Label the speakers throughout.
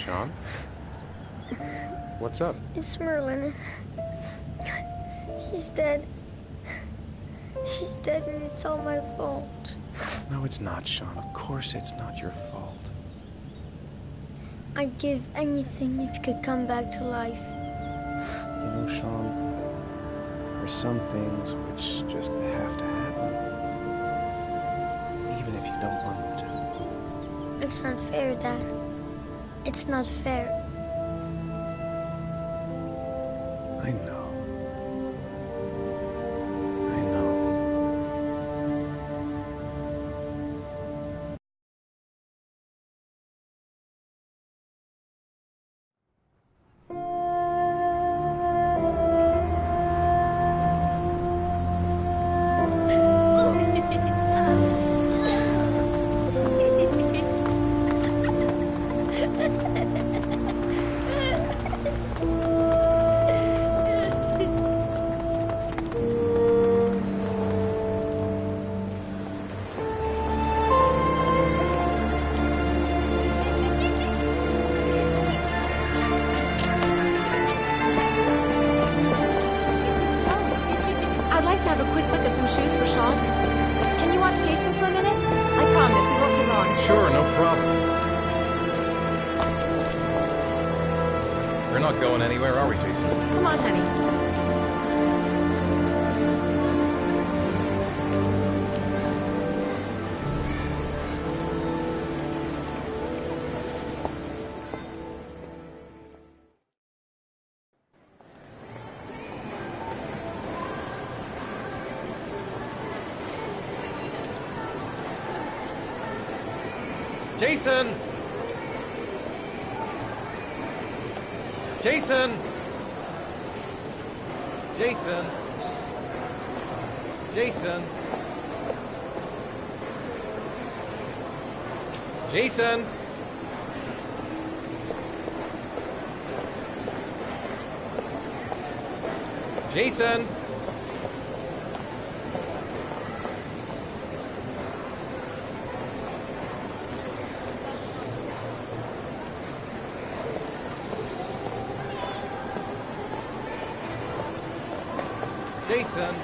Speaker 1: Sean? What's up?
Speaker 2: It's Merlin. He's dead. He's dead and it's all my fault.
Speaker 1: No, it's not, Sean. Of course it's not your fault.
Speaker 2: I'd give anything if you could come back to life.
Speaker 1: You know, Sean, there's some things which just have to happen. Even if you don't want them to.
Speaker 2: It's not fair, Dad. It's not fair.
Speaker 1: I know.
Speaker 3: Sure, no problem. We're not going anywhere, are we, Jason?
Speaker 4: Come on, honey.
Speaker 3: Jason! Jason! Jason! Jason! Jason! Jason! Jason.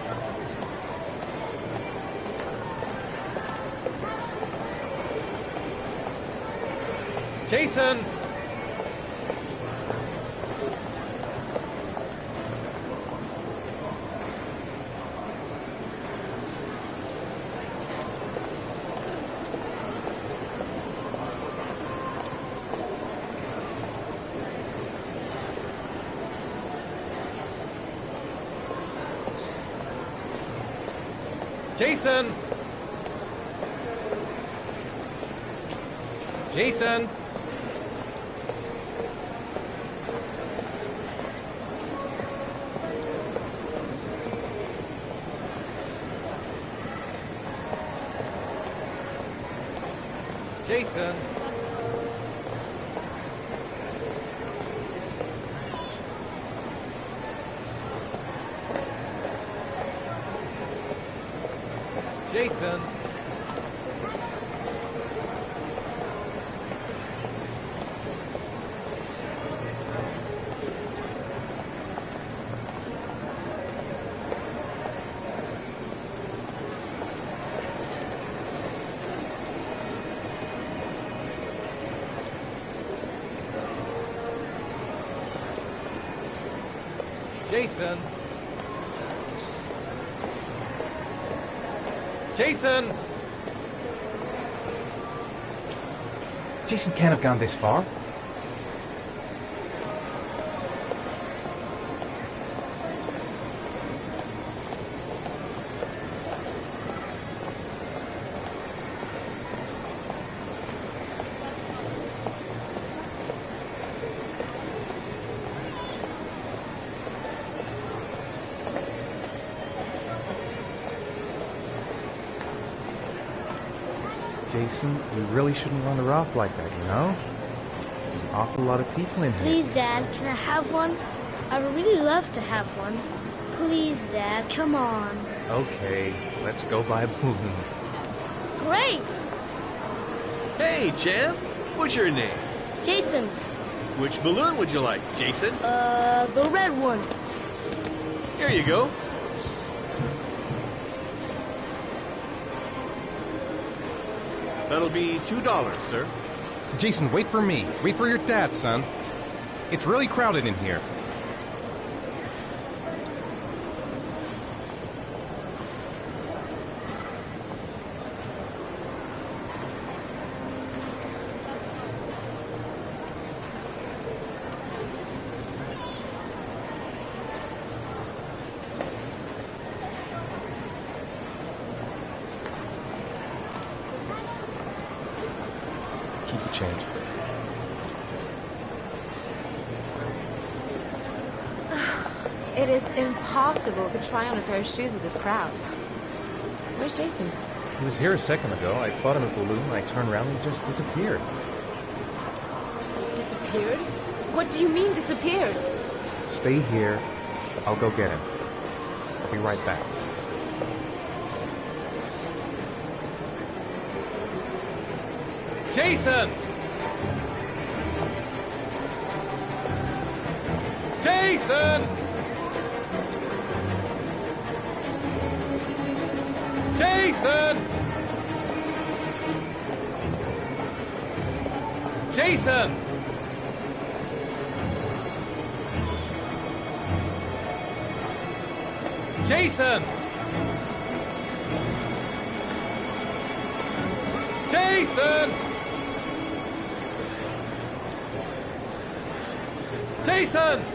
Speaker 3: Jason. Jason! Jason! Jason! Jason. Jason. Jason!
Speaker 1: Jason can't have gone this far. Jason, we really shouldn't run her off like that, you know? There's an awful lot of people in here.
Speaker 2: Please, Dad, can I have one? I would really love to have one. Please, Dad, come on.
Speaker 1: Okay, let's go buy a balloon.
Speaker 2: Great!
Speaker 5: Hey, champ! What's your name?
Speaker 2: Jason.
Speaker 4: Which balloon would you like, Jason?
Speaker 2: The red one.
Speaker 4: Here you go. That'll be $2, sir.
Speaker 5: Jason, wait for me. Wait for your dad, son. It's really crowded in here.
Speaker 1: Keep the change.
Speaker 6: It is impossible to try on a pair of shoes with this crowd. Where's Jason?
Speaker 3: He was here a second ago. I bought him a balloon. I turned around and he just disappeared.
Speaker 6: Disappeared? What do you mean disappeared?
Speaker 1: Stay here. I'll go get him. I'll be right back.
Speaker 3: Jason! Jason! Jason! Jason! Jason! Jason! Jason!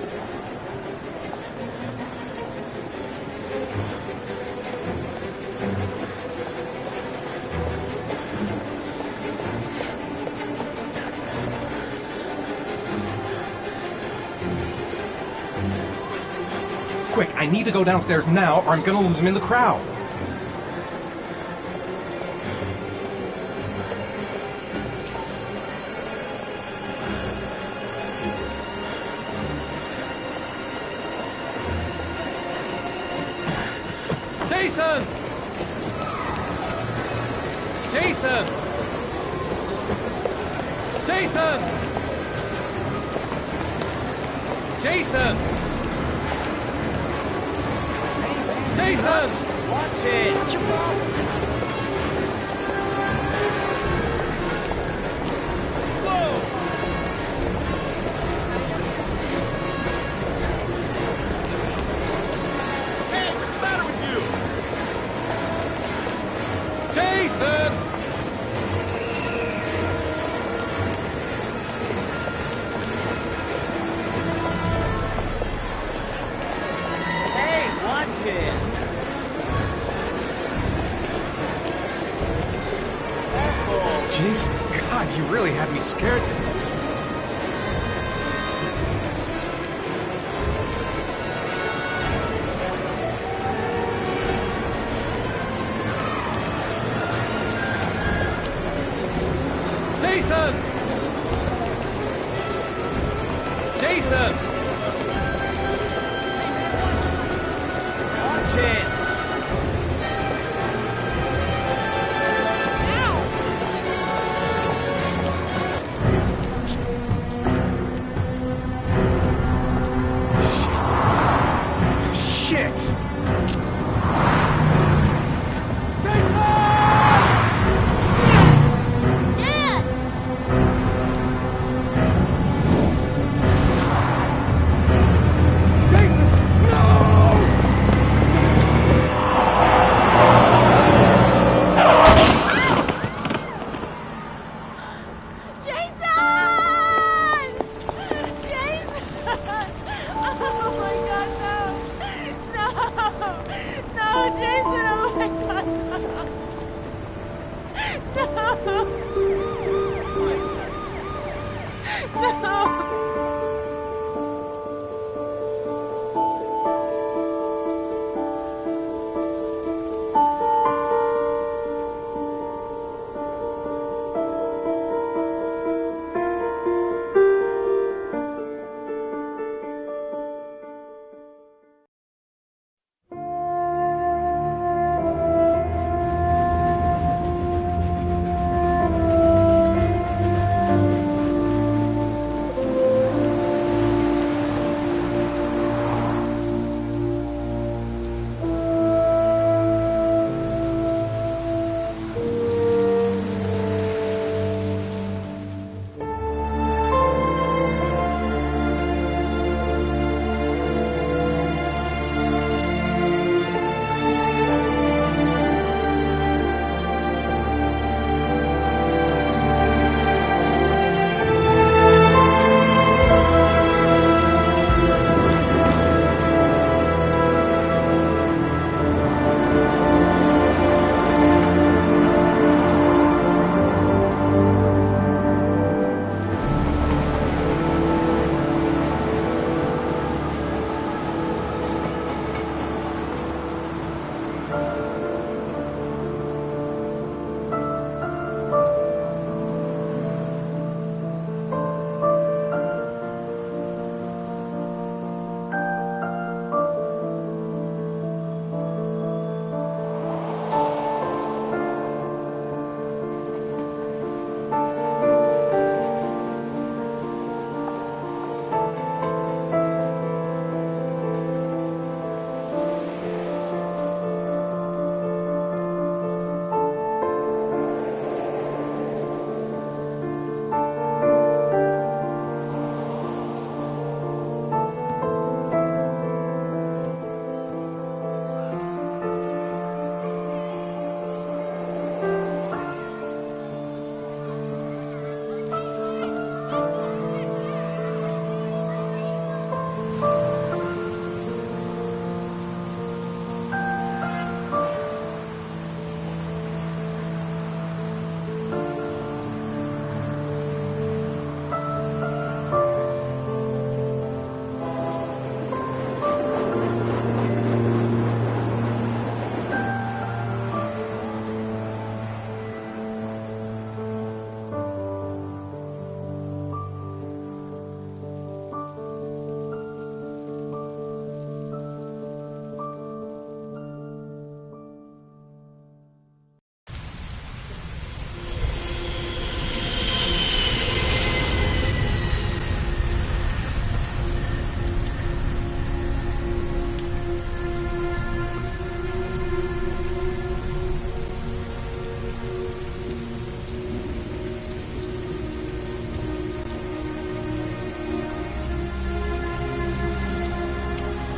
Speaker 5: Quick, I need to go downstairs now or I'm gonna lose him in the crowd.
Speaker 3: Jason! Jason! Jason! Jason! Jason! Watch it! Jason! Hey, watch it!
Speaker 5: Jason, God, you really had me scared.
Speaker 3: Jason! Jason! Watch it!
Speaker 5: Shit!
Speaker 2: Dad!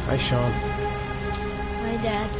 Speaker 1: Hi, Sean.
Speaker 2: Hi, Dad.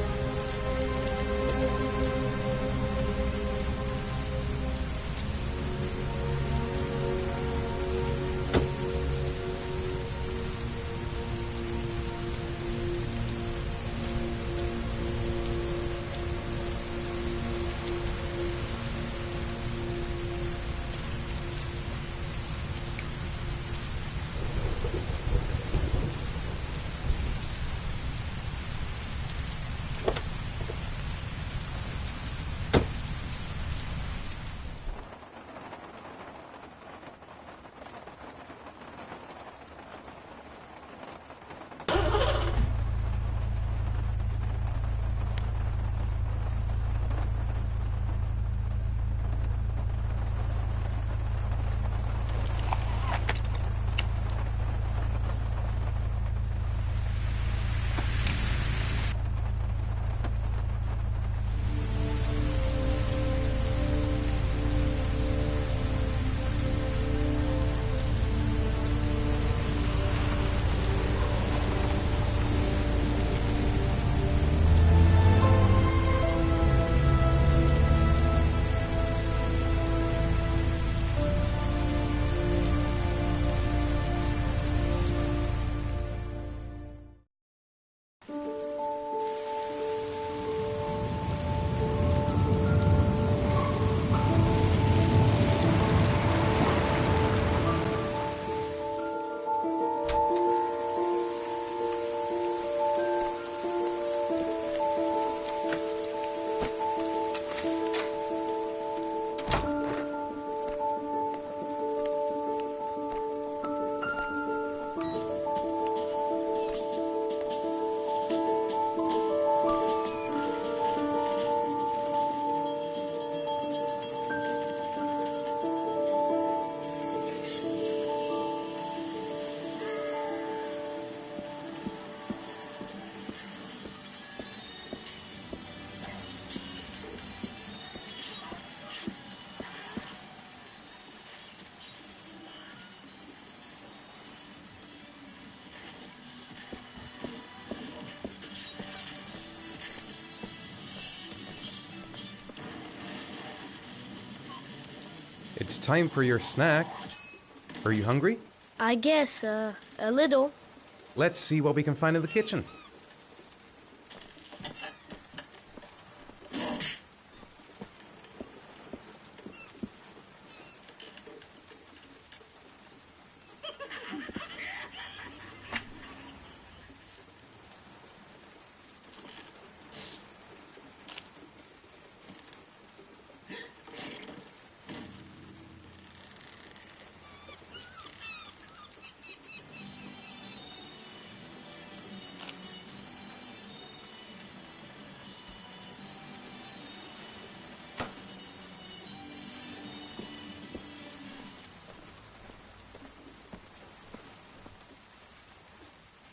Speaker 5: It's time for your snack. Are you hungry?
Speaker 2: I guess, a little.
Speaker 5: Let's see what we can find in the kitchen.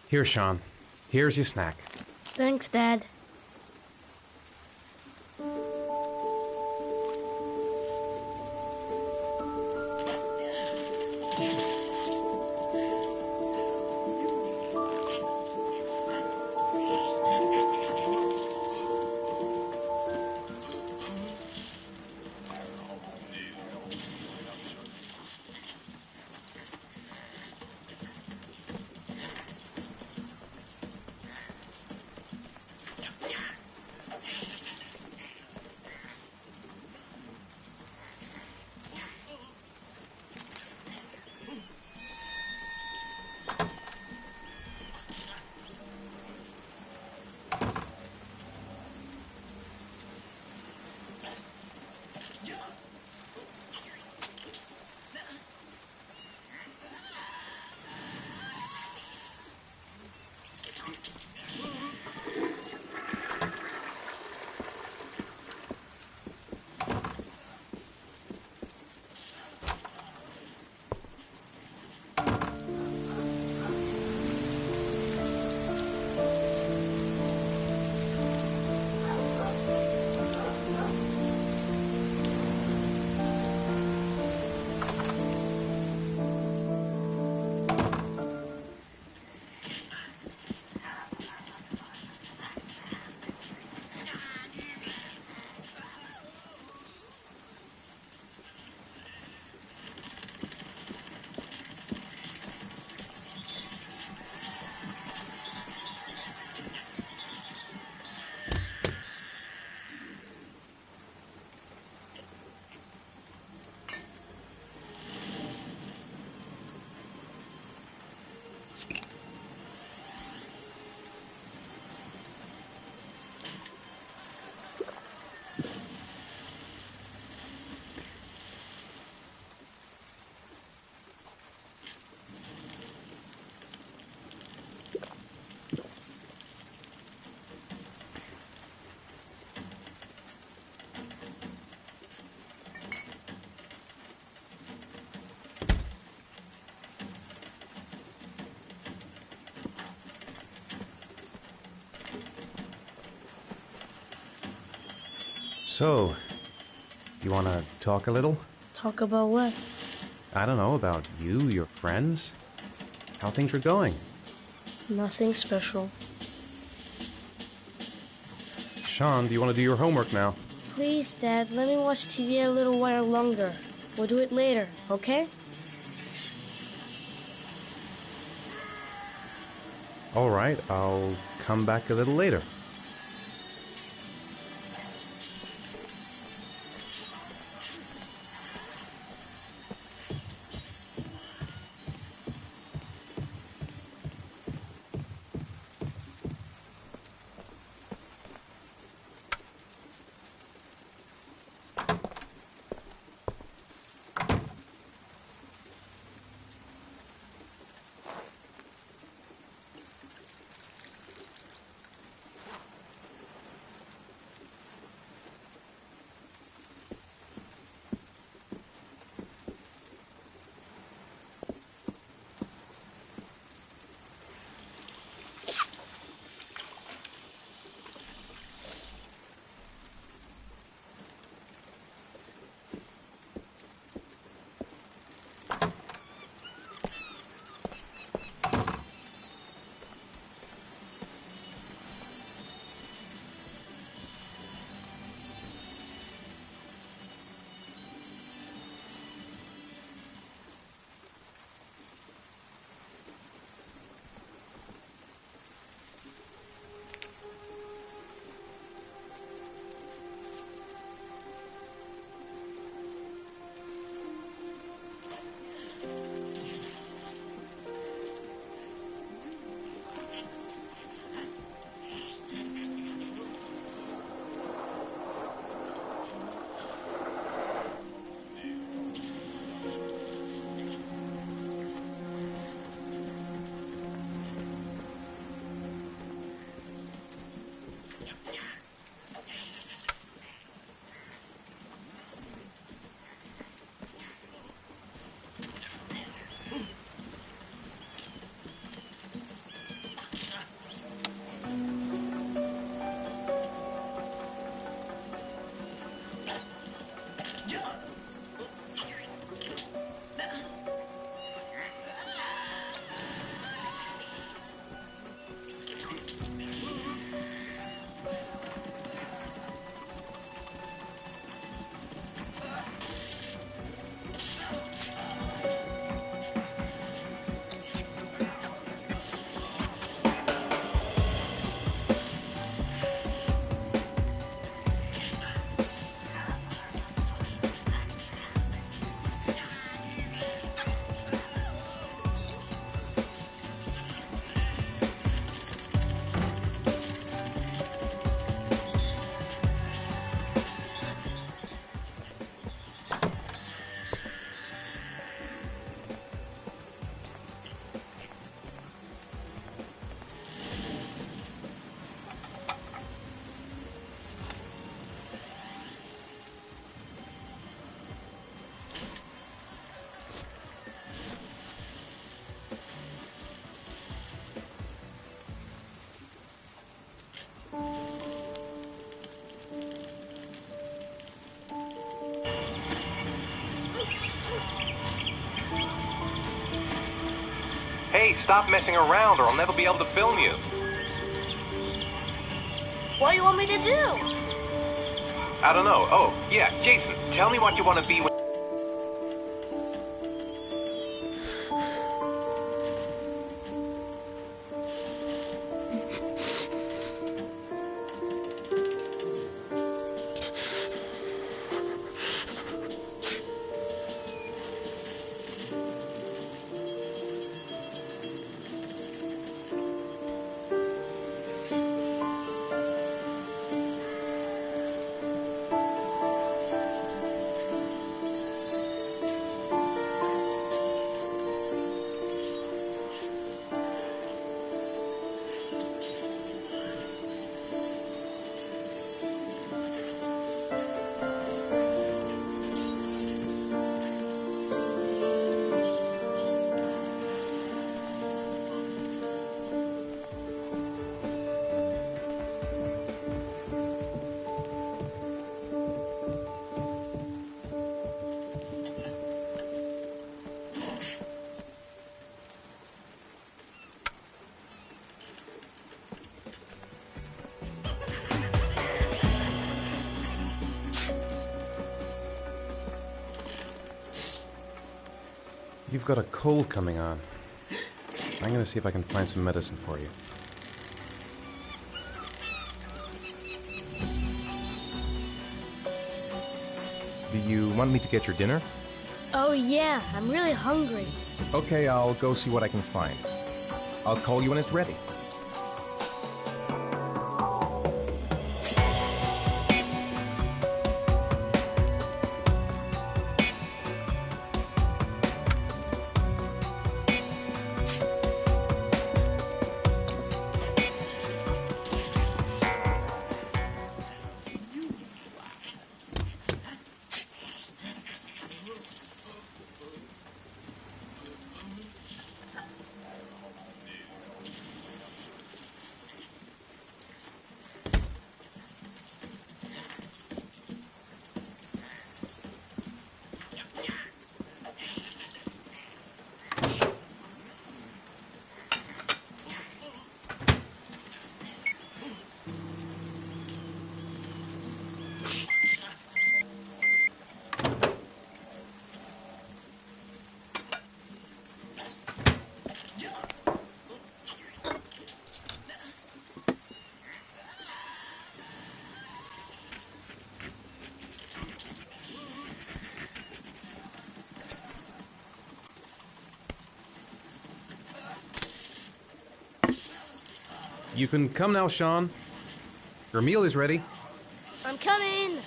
Speaker 5: Here, Sean. Here's your snack.
Speaker 2: Thanks, Dad.
Speaker 1: So, you want to talk a little?
Speaker 2: Talk about what?
Speaker 1: I don't know, about you, your friends, how things are going.
Speaker 2: Nothing special.
Speaker 1: Sean, do you want to do your homework now?
Speaker 2: Please, Dad, let me watch TV a little while longer. We'll do it later, okay?
Speaker 1: All right, I'll come back a little later.
Speaker 5: Hey, stop messing around or I'll never be able to film you.
Speaker 2: What do you want me to do?
Speaker 5: I don't know. Oh, yeah, Jason, tell me what you want to be when...
Speaker 3: You've got a cold coming on. I'm gonna see if I can find some medicine for you.
Speaker 5: Do you want me to get your dinner?
Speaker 2: Oh yeah, I'm really hungry.
Speaker 5: Okay, I'll go see what I can find. I'll call you when it's ready.
Speaker 3: You can come now, Sean. Your meal is ready.
Speaker 2: I'm coming!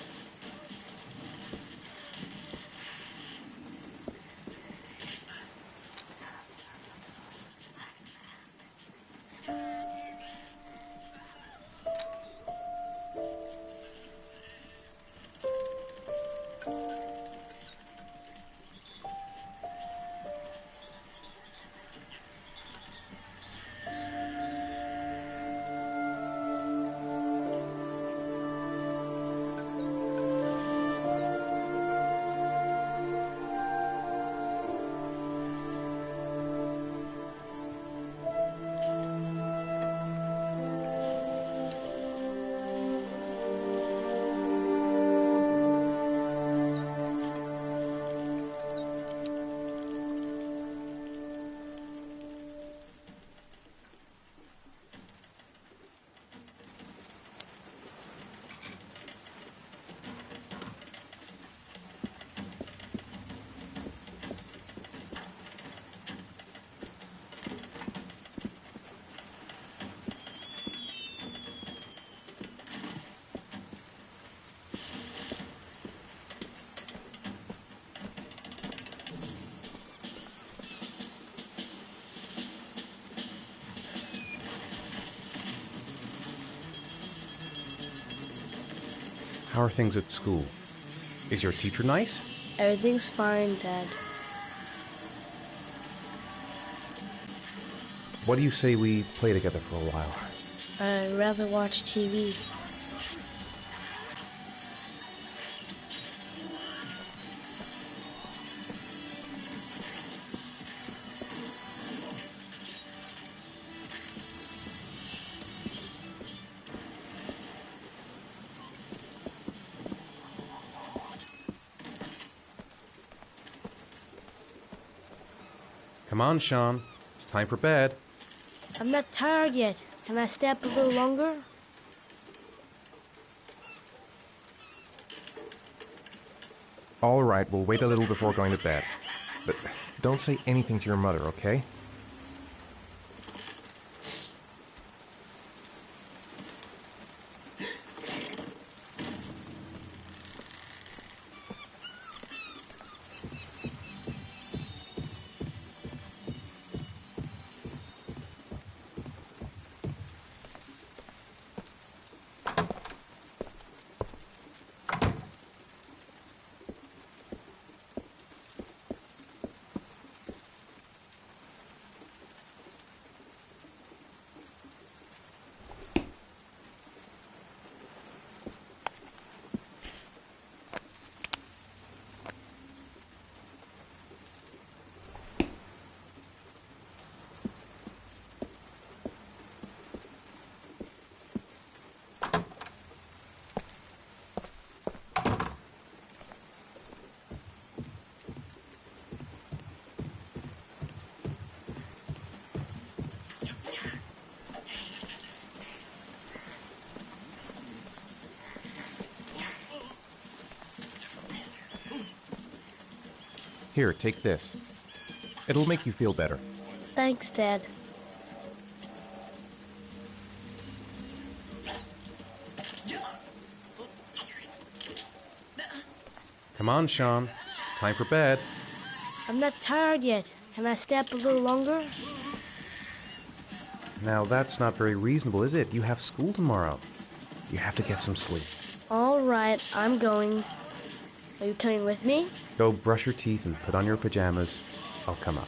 Speaker 3: How are things at school? Is your teacher nice?
Speaker 2: Everything's fine, Dad.
Speaker 3: What do you say we play together for a while?
Speaker 2: I'd rather watch TV.
Speaker 3: Come on, Sean. It's time for bed.
Speaker 2: I'm not tired yet. Can I stay up a little longer?
Speaker 5: All right, we'll wait a little before going to bed. But don't say anything to your mother, okay? Here, take this. It'll make you feel better.
Speaker 2: Thanks, Dad.
Speaker 3: Come on, Sean. It's time for bed.
Speaker 2: I'm not tired yet. Can I stay up a little longer?
Speaker 3: Now, that's not very reasonable, is it? You have school tomorrow. You have to get some sleep.
Speaker 2: All right, I'm going. Are you coming with me?
Speaker 3: Go brush your teeth and put on your pajamas. I'll come up.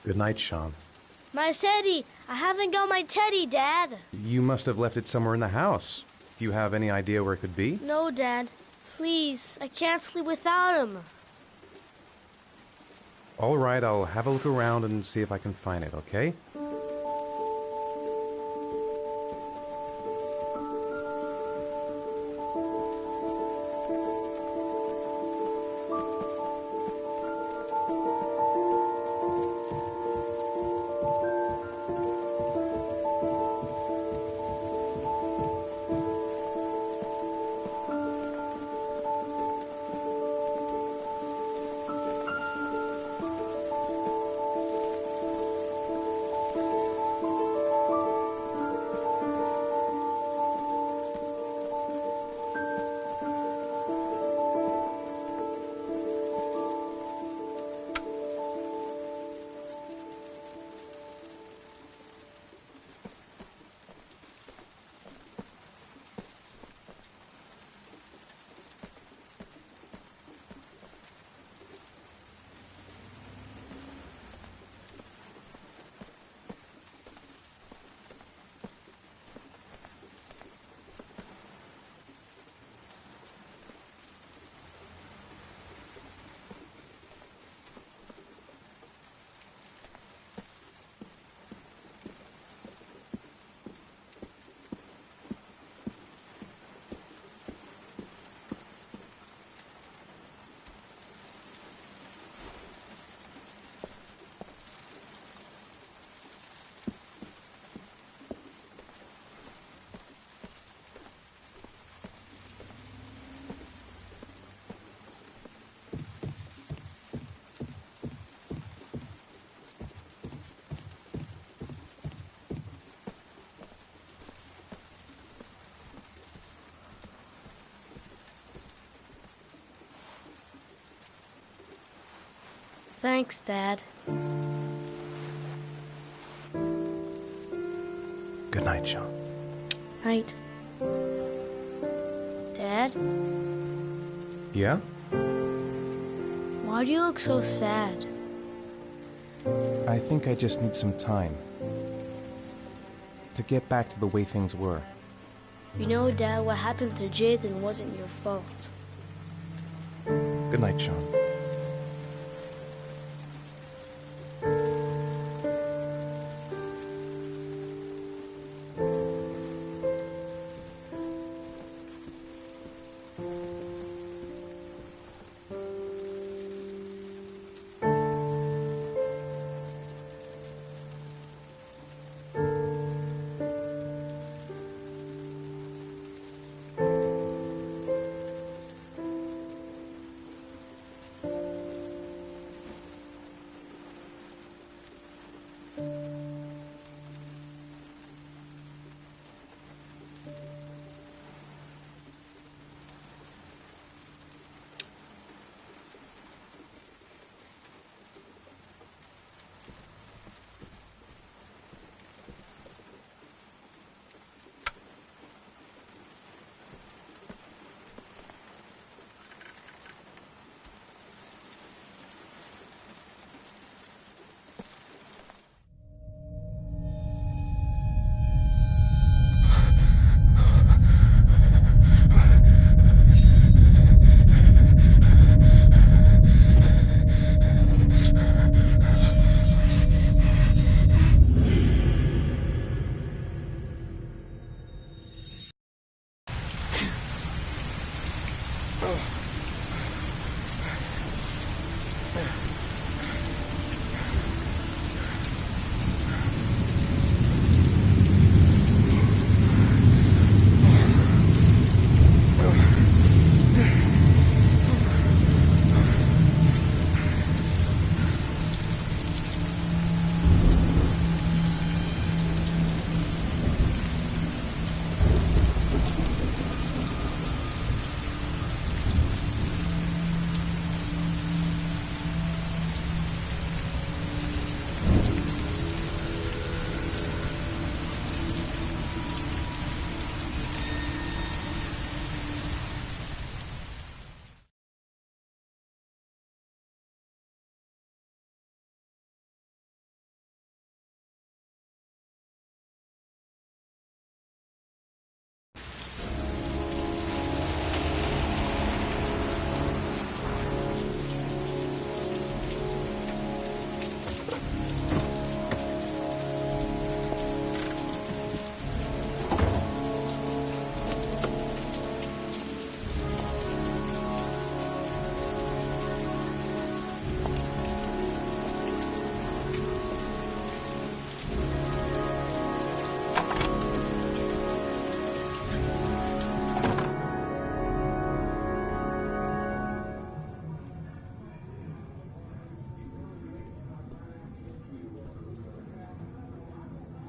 Speaker 3: Good night, Sean.
Speaker 2: My teddy! I haven't got my teddy, Dad.
Speaker 3: You must have left it somewhere in the house. Do you have any idea where it could be?
Speaker 2: No, Dad. Please, I can't sleep without him.
Speaker 3: All right, I'll have a look around and see if I can find it, okay?
Speaker 2: Thanks, Dad.
Speaker 3: Good night, Sean.
Speaker 2: Night. Dad,
Speaker 3: Yeah?
Speaker 2: why do you look so sad?
Speaker 5: I think I just need some time to get back to the way things were.
Speaker 2: You know, Dad, what happened to Jason wasn't your fault.
Speaker 5: Good night, Sean.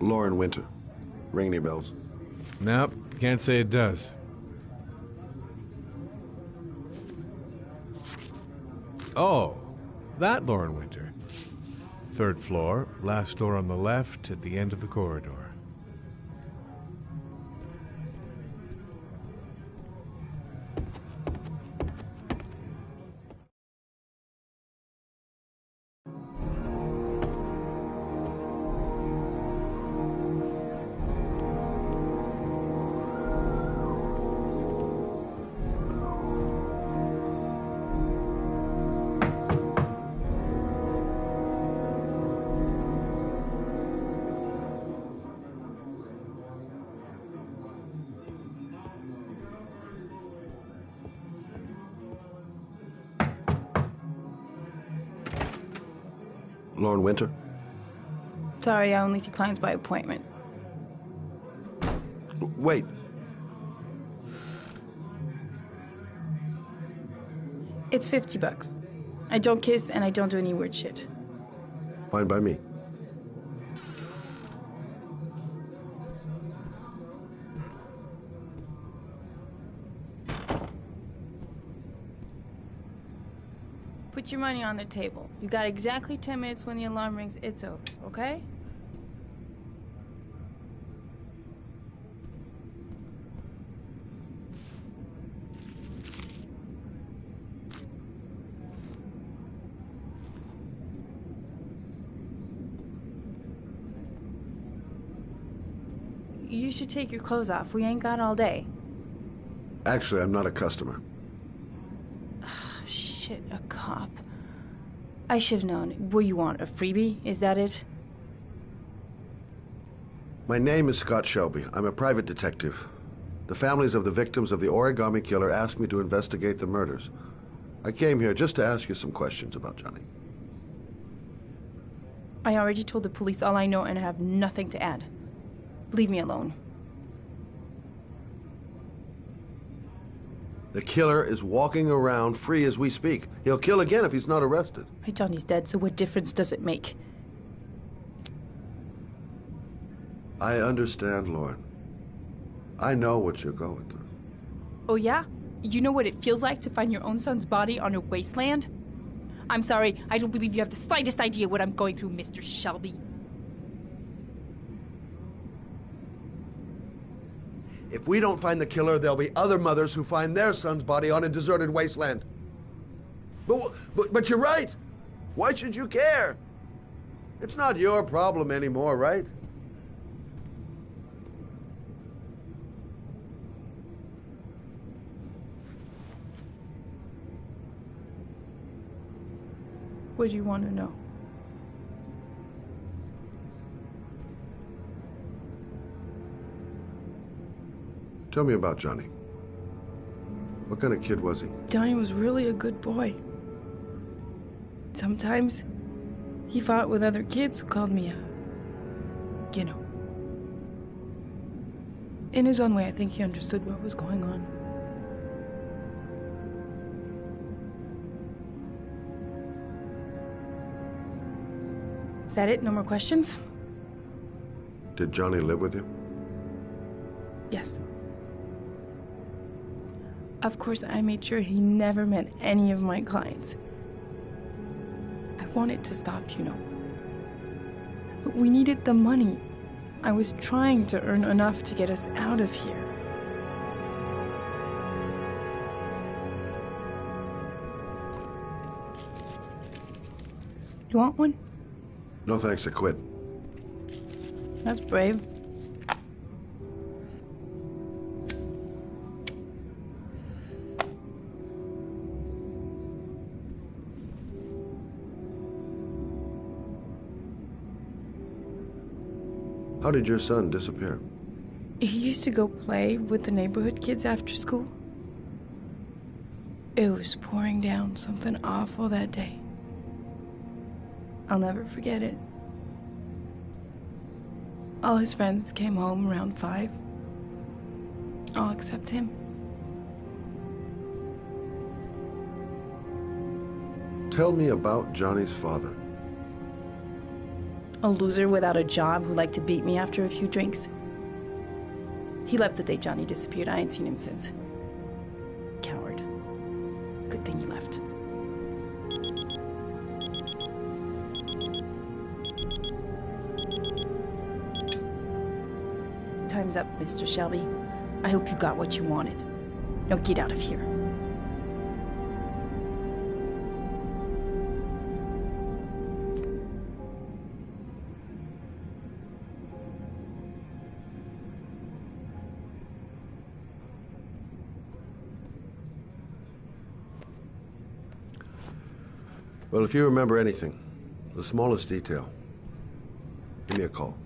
Speaker 7: Lauren Winter. Ring any bells?
Speaker 8: Nope, can't say it does. Oh, that Lauren Winter. 3rd floor, last door on the left at the end of the corridor.
Speaker 7: Lauren Winter?
Speaker 9: Sorry, I only see clients by appointment.
Speaker 7: Wait.
Speaker 9: It's $50. I don't kiss and I don't do any weird shit.
Speaker 7: Fine by me.
Speaker 9: Put your money on the table. You got exactly 10 minutes. When the alarm rings, it's over, okay? You should take your clothes off. We ain't got all day.
Speaker 7: Actually, I'm not a customer.
Speaker 9: Shit, a cop. I should have known. What you want, a freebie? Is that it?
Speaker 7: My name is Scott Shelby. I'm a private detective. The families of the victims of the origami killer asked me to investigate the murders. I came here just to ask you some questions about Johnny.
Speaker 9: I already told the police all I know and I have nothing to add. Leave me alone.
Speaker 7: The killer is walking around free as we speak. He'll kill again if he's not arrested.
Speaker 9: My Johnny's dead, so what difference does it make?
Speaker 7: I understand, Lauren. I know what you're going through.
Speaker 9: Oh yeah? You know what it feels like to find your own son's body on a wasteland? I'm sorry, I don't believe you have the slightest idea what I'm going through, Mr. Shelby.
Speaker 7: If we don't find the killer, there'll be other mothers who find their son's body on a deserted wasteland. But you're right. Why should you care? It's not your problem anymore, right?
Speaker 9: What do you want to know?
Speaker 7: Tell me about Johnny. What kind of kid was he?
Speaker 9: Johnny was really a good boy. Sometimes he fought with other kids who called me you know. In his own way, I think he understood what was going on. Is that it? No more questions?
Speaker 7: Did Johnny live with you?
Speaker 9: Yes. Of course, I made sure he never met any of my clients. I wanted to stop, you know. But we needed the money. I was trying to earn enough to get us out of here. You want one?
Speaker 7: No thanks, I quit.
Speaker 9: That's brave.
Speaker 7: How did your son disappear?
Speaker 9: He used to go play with the neighborhood kids after school. It was pouring down something awful that day. I'll never forget it. All his friends came home around 5. All except him.
Speaker 7: Tell me about Johnny's father.
Speaker 9: A loser without a job who liked to beat me after a few drinks. He left the day Johnny disappeared. I ain't seen him since. Coward. Good thing he left. Time's up, Mr. Shelby. I hope you got what you wanted. Now get out of here.
Speaker 7: Well, if you remember anything, the smallest detail, give me a call.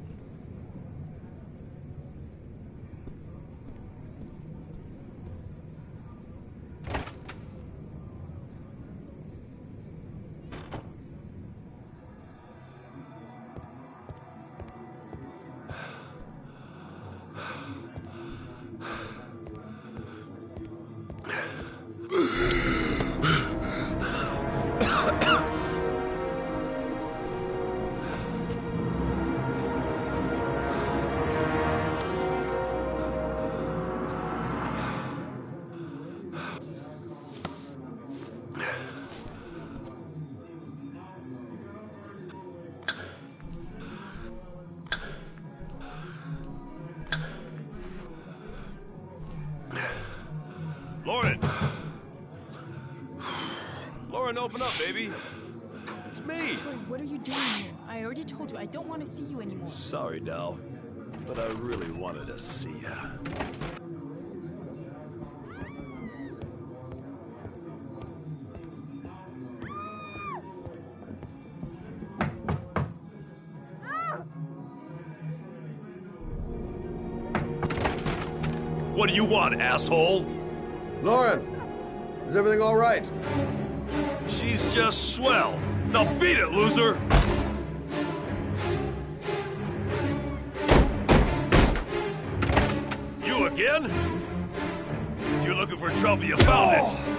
Speaker 10: Lauren! Lauren, open up, baby. It's me.
Speaker 9: Troy, what are you doing here? I already told you I don't want to see you anymore.
Speaker 10: Sorry, Dal, but I really wanted to see ya. What do you want, asshole?
Speaker 7: Lauren, is everything all right?
Speaker 10: She's just swell. Now beat it, loser! You again? If you're looking for trouble, you found it.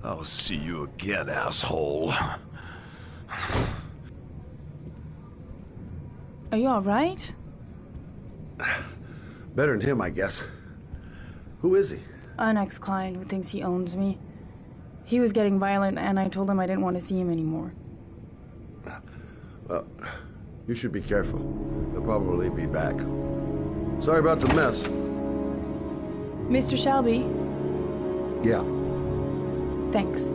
Speaker 10: I'll see you again, asshole.
Speaker 9: Are you all right?
Speaker 7: Better than him, I guess. Who is he?
Speaker 9: An ex-client who thinks he owns me. He was getting violent, and I told him I didn't want to see him anymore.
Speaker 7: Well, you should be careful. They'll probably be back. Sorry about the mess.
Speaker 9: Mr. Shelby,
Speaker 7: Yeah.
Speaker 9: thanks.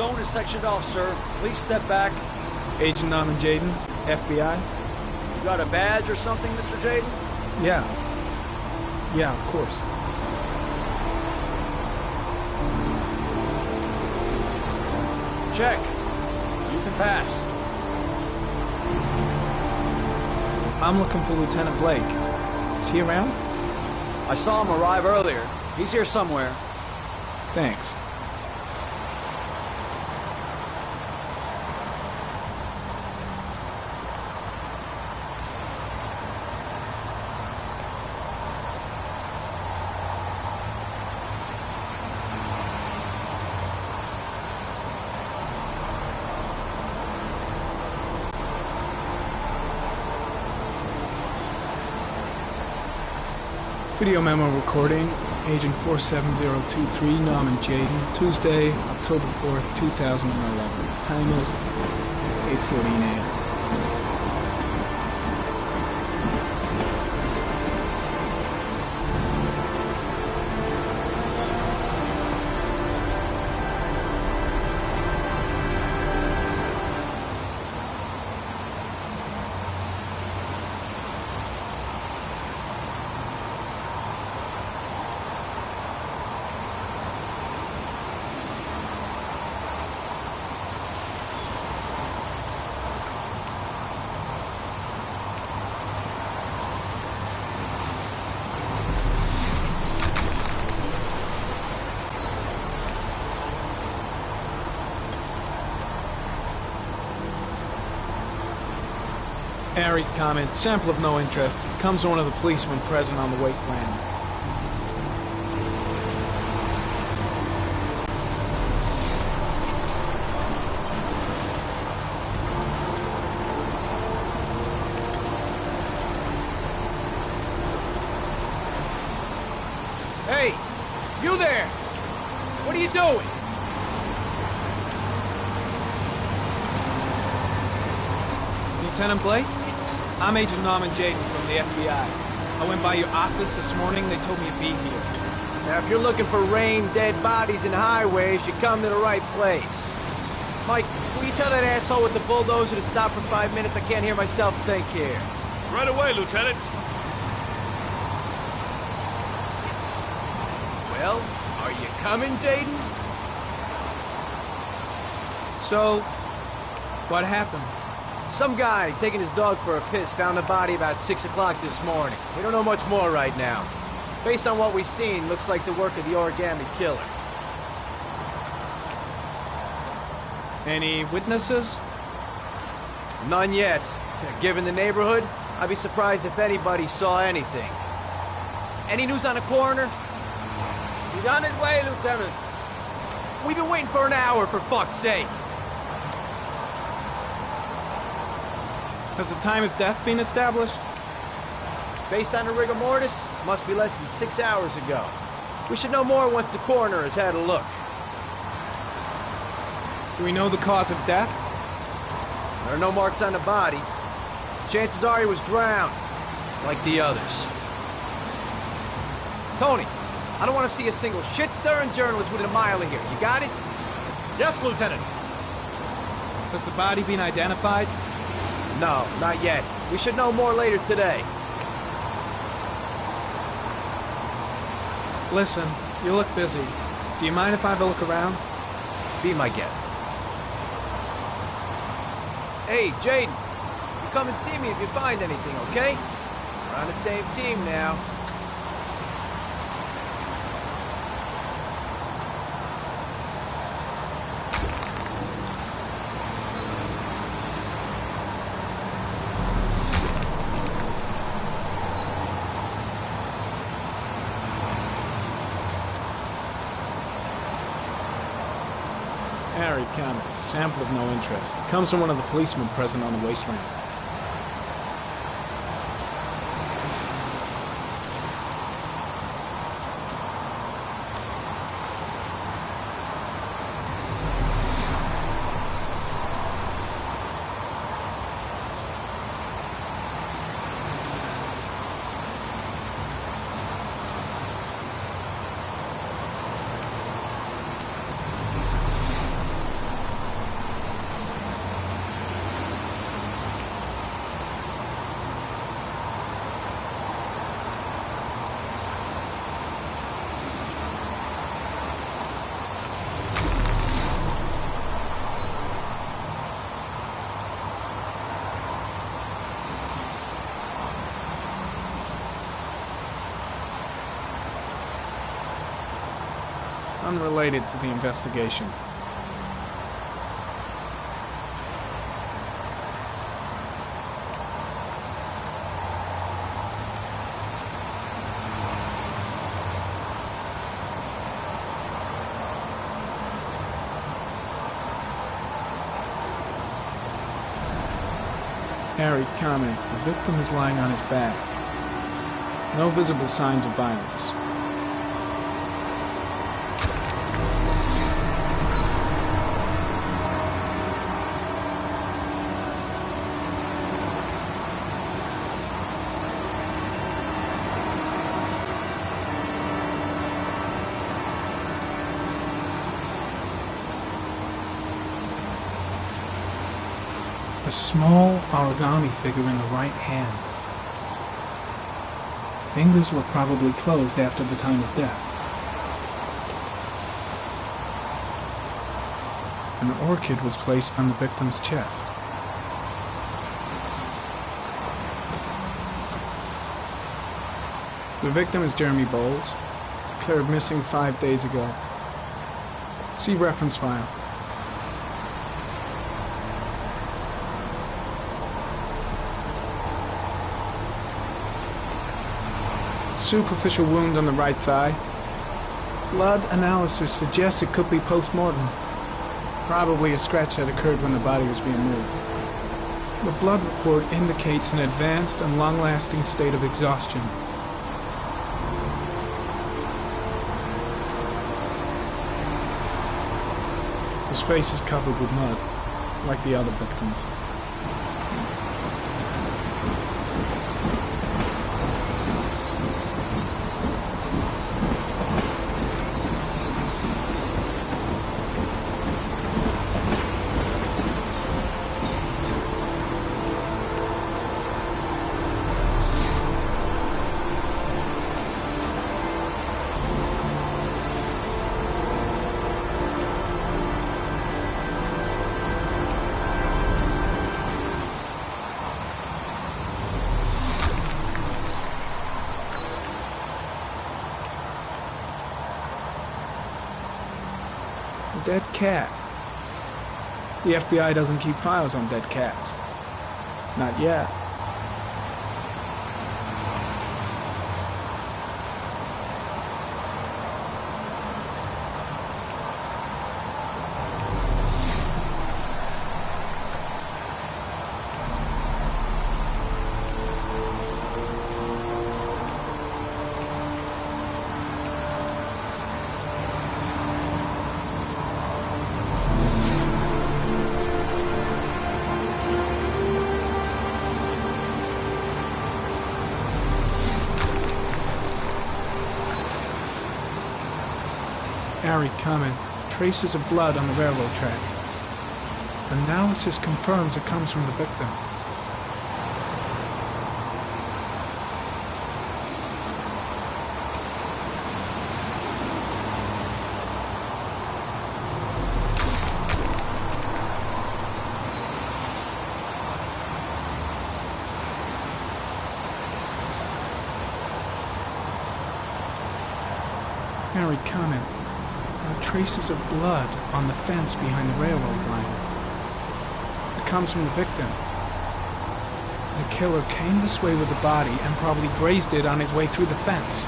Speaker 11: zone is sectioned off, sir. Please step back.
Speaker 12: Agent Norman Jaden, FBI?
Speaker 11: You got a badge or something, Mr. Jaden?
Speaker 12: Yeah. Yeah, of course.
Speaker 11: Check. You can pass.
Speaker 12: I'm looking for Lieutenant Blake. Is he around?
Speaker 11: I saw him arrive earlier. He's here somewhere.
Speaker 12: Thanks. Video memo recording, Agent 47023, Norman Jaden, Tuesday, October 4th, 2011. Time is 8:14 a.m. Harry comment, sample of no interest. Comes from one of the policemen present on the wasteland.
Speaker 11: Hey! You there! What are you doing?
Speaker 12: Lieutenant Blake? I'm Agent Norman Jaden from the FBI. I went by your office this morning. They told me you'd be here.
Speaker 11: Now, if you're looking for rain, dead bodies, and highways, you come to the right place. Mike, will you tell that asshole with the bulldozer to stop for 5 minutes? I can't hear myself think here.
Speaker 10: Right away, Lieutenant.
Speaker 11: Well, are you coming, Jaden?
Speaker 12: So, what happened?
Speaker 11: Some guy taking his dog for a piss found the body about 6 o'clock this morning. We don't know much more right now. Based on what we've seen, looks like the work of the origami killer.
Speaker 12: Any witnesses?
Speaker 11: None yet. Given the neighborhood, I'd be surprised if anybody saw anything. Any news on the coroner? He's on his way, Lieutenant. We've been waiting for an hour, for fuck's sake.
Speaker 12: Has the time of death been established?
Speaker 11: Based on the rigor mortis, must be less than 6 hours ago. We should know more once the coroner has had a look.
Speaker 12: Do we know the cause of death?
Speaker 11: There are no marks on the body. Chances are he was drowned, like the others. Tony, I don't want to see a single shit-stirring journalist within a mile of here. You got it?
Speaker 10: Yes, Lieutenant.
Speaker 12: Has the body been identified?
Speaker 11: No, not yet. We should know more later today.
Speaker 12: Listen, you look busy. Do you mind if I have a look around?
Speaker 11: Be my guest. Hey, Jaden. You come and see me if you find anything, okay? We're on the same team now.
Speaker 12: Harry comment, sample of no interest. Comes from one of the policemen present on the wasteland. unrelated to the investigation. Harry, comment. The victim is lying on his back. No visible signs of violence. A small origami figure in the right hand. Fingers were probably closed after the time of death. An orchid was placed on the victim's chest. The victim is Jeremy Bowles, declared missing 5 days ago. See reference file. Superficial wound on the right thigh. Blood analysis suggests it could be post-mortem. Probably a scratch that occurred when the body was being moved. The blood report indicates an advanced and long-lasting state of exhaustion. His face is covered with mud, like the other victims. Dead cat. The FBI doesn't keep files on dead cats. Not yet. Harry, comment. Traces of blood on the railroad track. Analysis confirms it comes from the victim. Harry, comment. Traces of blood on the fence behind the railroad line. It comes from the victim. The killer came this way with the body and probably grazed it on his way through the fence.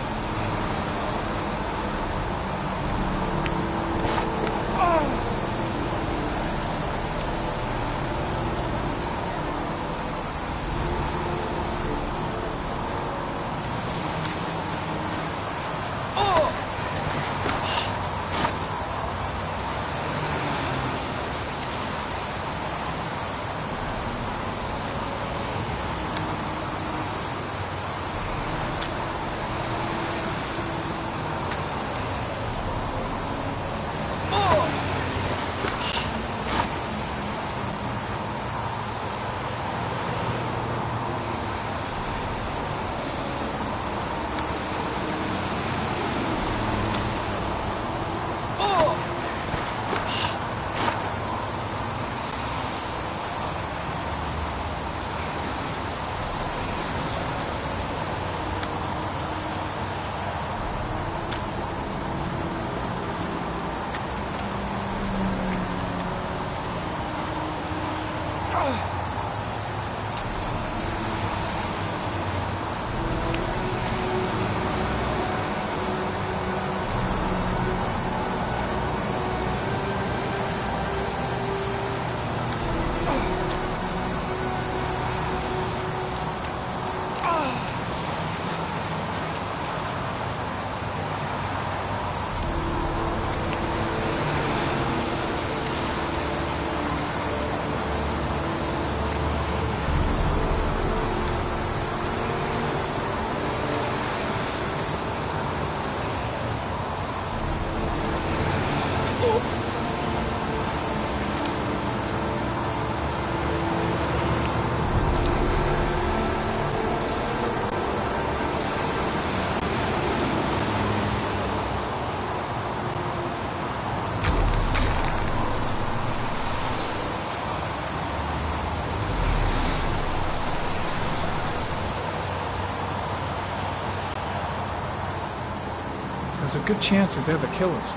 Speaker 12: there's a good chance that they're the killers.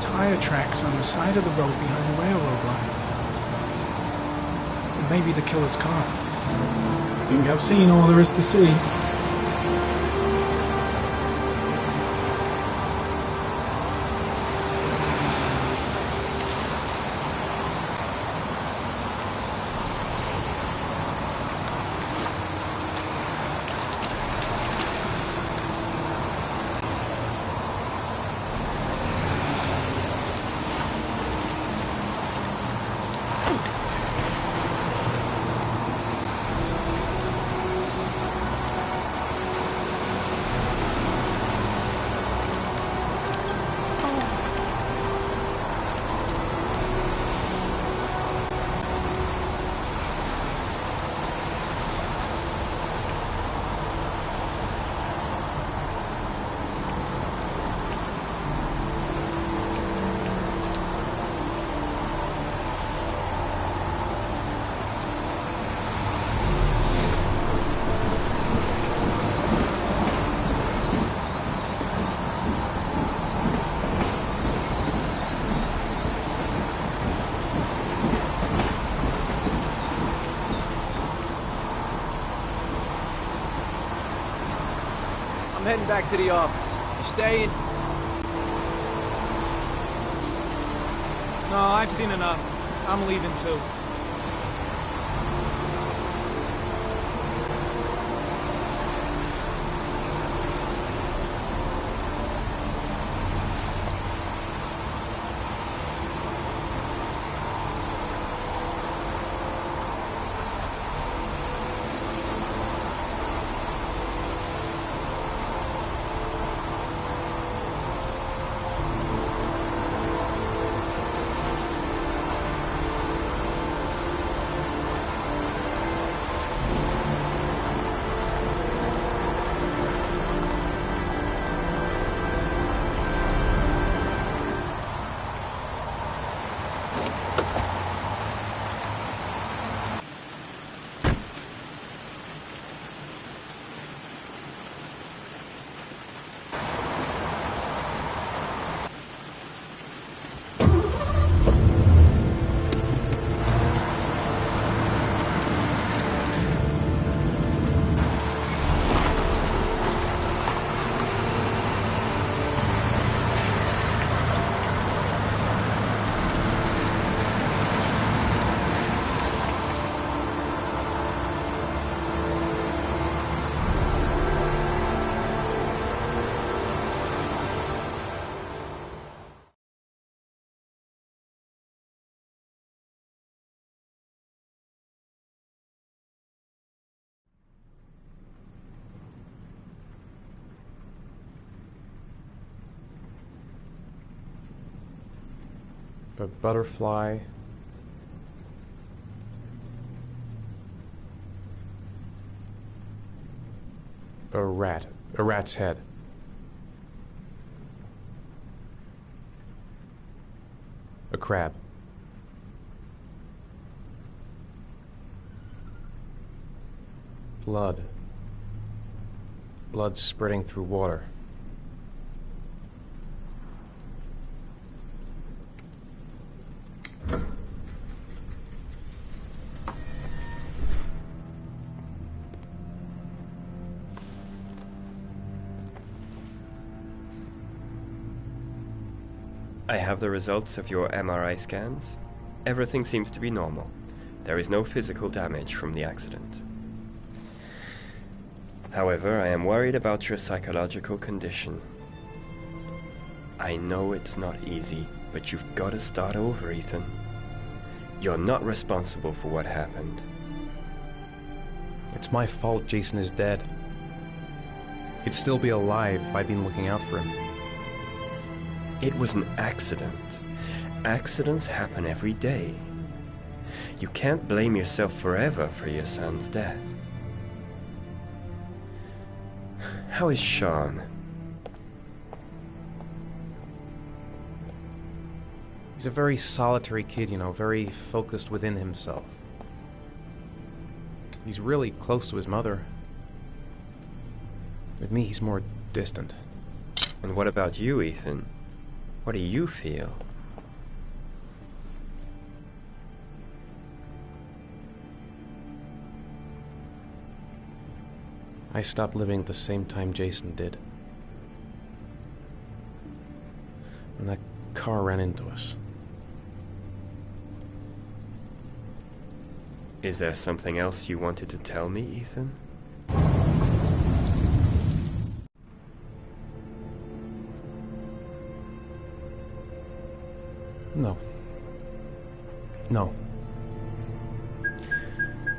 Speaker 12: Tire tracks on the side of the road behind the railroad line. It may be the killer's car.
Speaker 13: I think I've seen all there is to see.
Speaker 11: I'm heading back to the office. You staying?
Speaker 13: No, I've seen enough. I'm leaving too.
Speaker 5: A butterfly. A rat. A rat's head. A crab. Blood. Blood spreading through water.
Speaker 14: I have the results of your MRI scans. Everything seems to be normal. There is no physical damage from the accident. However, I am worried about your psychological condition. I know it's not easy, but you've got to start over, Ethan. You're not responsible for what happened.
Speaker 3: It's my fault Jason is dead. He'd still be alive if I'd been looking out for him.
Speaker 14: It was an accident. Accidents happen every day. You can't blame yourself forever for your son's death. How is Sean?
Speaker 3: He's a very solitary kid, you know, very focused within himself. He's really close to his mother. With me, he's more distant.
Speaker 14: And what about you, Ethan? What do you feel?
Speaker 3: I stopped living at the same time Jason did. When that car ran into us.
Speaker 14: Is there something else you wanted to tell me, Ethan?
Speaker 3: No. No.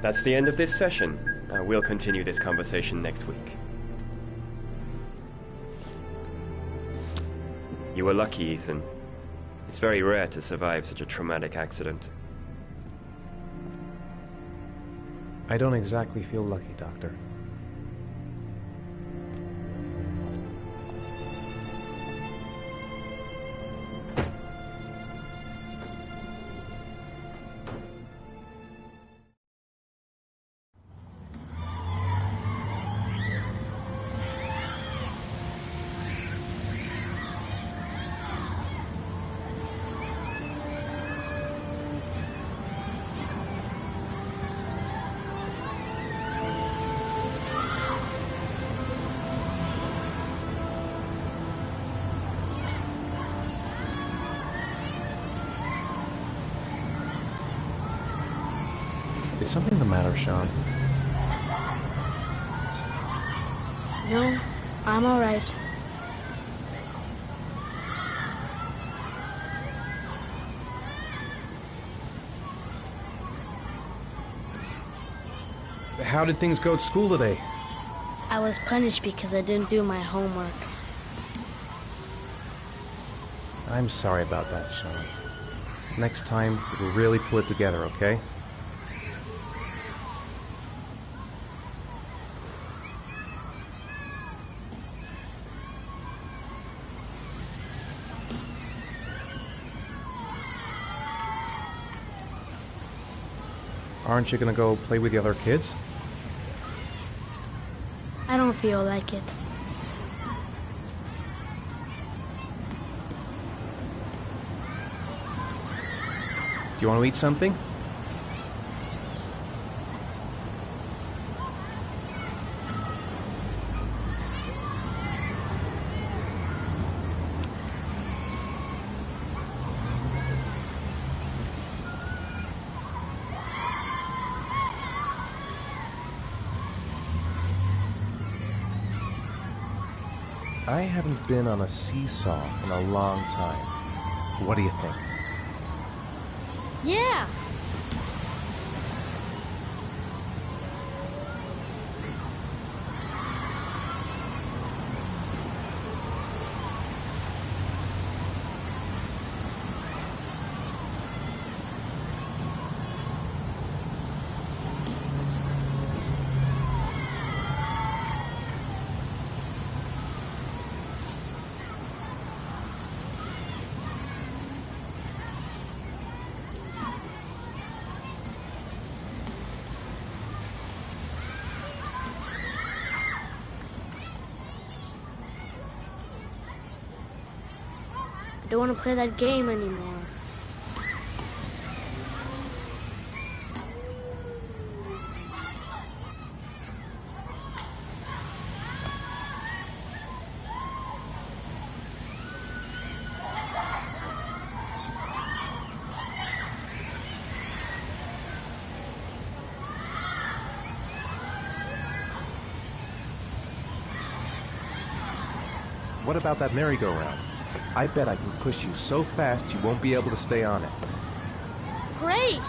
Speaker 14: That's the end of this session. We'll continue this conversation next week. You were lucky, Ethan. It's very rare to survive such a traumatic accident.
Speaker 3: I don't exactly feel lucky, Doctor. Is something the matter, Sean?
Speaker 2: No, I'm all right.
Speaker 3: How did things go at school today?
Speaker 2: I was punished because I didn't do my homework.
Speaker 3: I'm sorry about that, Sean. Next time, we'll really pull it together, okay? Aren't you gonna go play with the other kids?
Speaker 2: I don't feel like it.
Speaker 3: Do you want to eat something? I haven't been on a seesaw in a long time. What do you think?
Speaker 2: Yeah! I don't want to play that game anymore.
Speaker 5: What about that merry-go-round? I bet I can push you so fast you won't be able to stay on it.
Speaker 2: Great!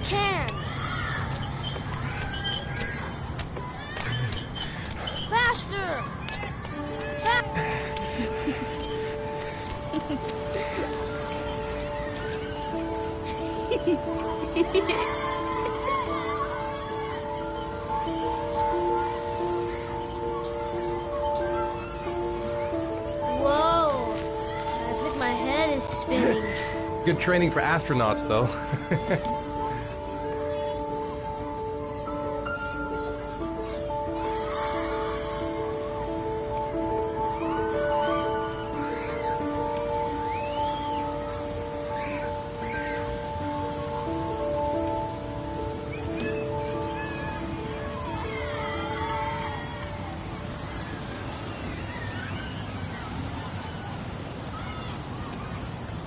Speaker 2: can! Faster! Whoa! I think my head is spinning.
Speaker 3: Good training for astronauts, though.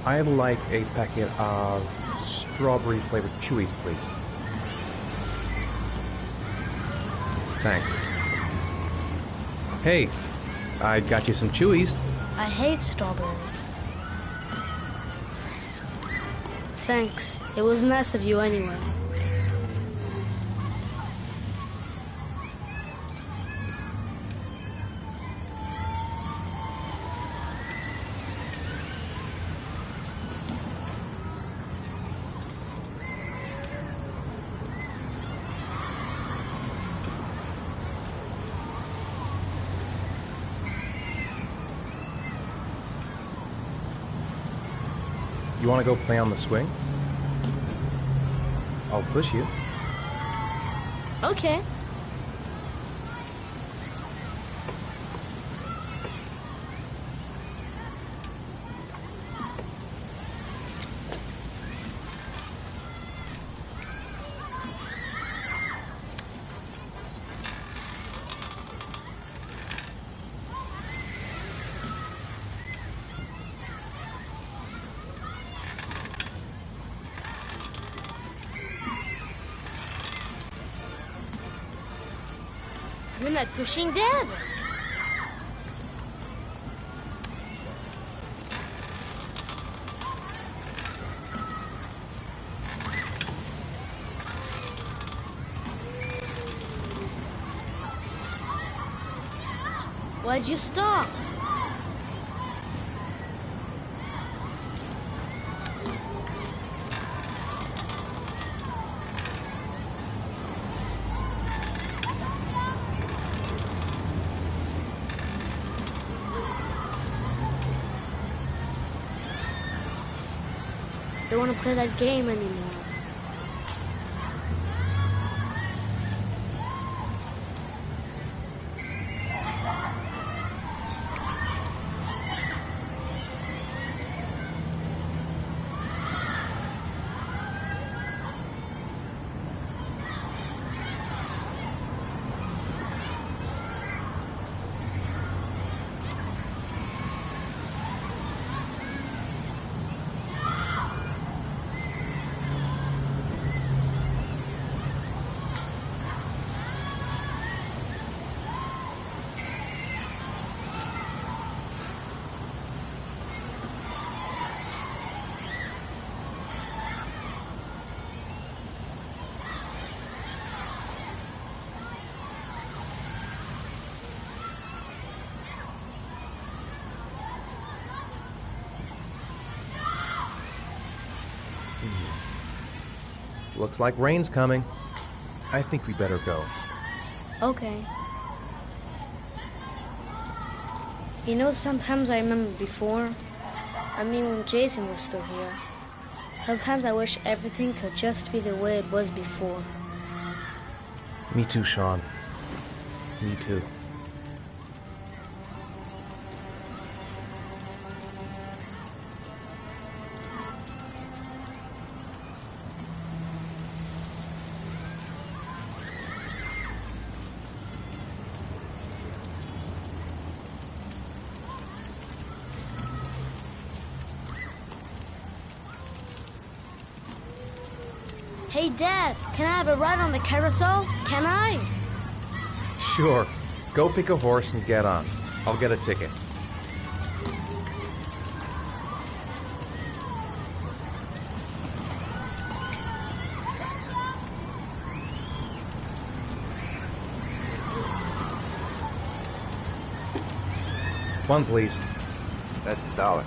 Speaker 3: I'd like a packet of strawberry-flavored Chewies, please. Thanks. Hey, I got you some Chewies.
Speaker 2: I hate strawberries. Thanks. It was nice of you anyway.
Speaker 3: You want to go play on the swing? I'll push you.
Speaker 2: Okay. You're not pushing Dad. Why'd you stop? Don't want to play that game anymore.
Speaker 3: Looks like rain's coming. I think we better go.
Speaker 2: Okay. You know, sometimes I remember before. I mean, when Jason was still here. Sometimes I wish everything could just be the way it was before.
Speaker 3: Me too, Sean. Me too.
Speaker 2: Hey, Dad, can I have a ride on the carousel? Can I?
Speaker 3: Sure. Go pick a horse and get on. I'll get a ticket. One, please.
Speaker 5: That's $1.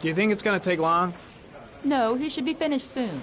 Speaker 12: Do you think it's gonna take long?
Speaker 15: No, he should be finished soon.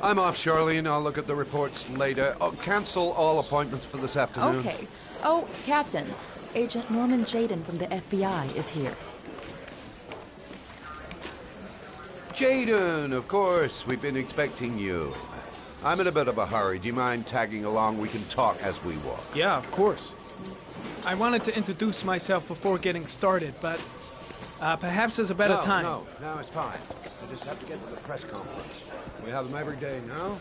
Speaker 16: I'm off, Charlene. I'll look at the reports later. Oh, cancel all appointments for this afternoon.
Speaker 15: Okay. Oh, Captain. Agent Norman Jaden from the FBI is here.
Speaker 16: Jaden, of course. We've been expecting you. I'm in a bit of a hurry. Do you mind tagging along? We can talk as we walk.
Speaker 12: Yeah, of course. I wanted to introduce myself before getting started, but perhaps there's a better time.
Speaker 16: No, it's fine. I just have to get to the press conference. We have them every day now.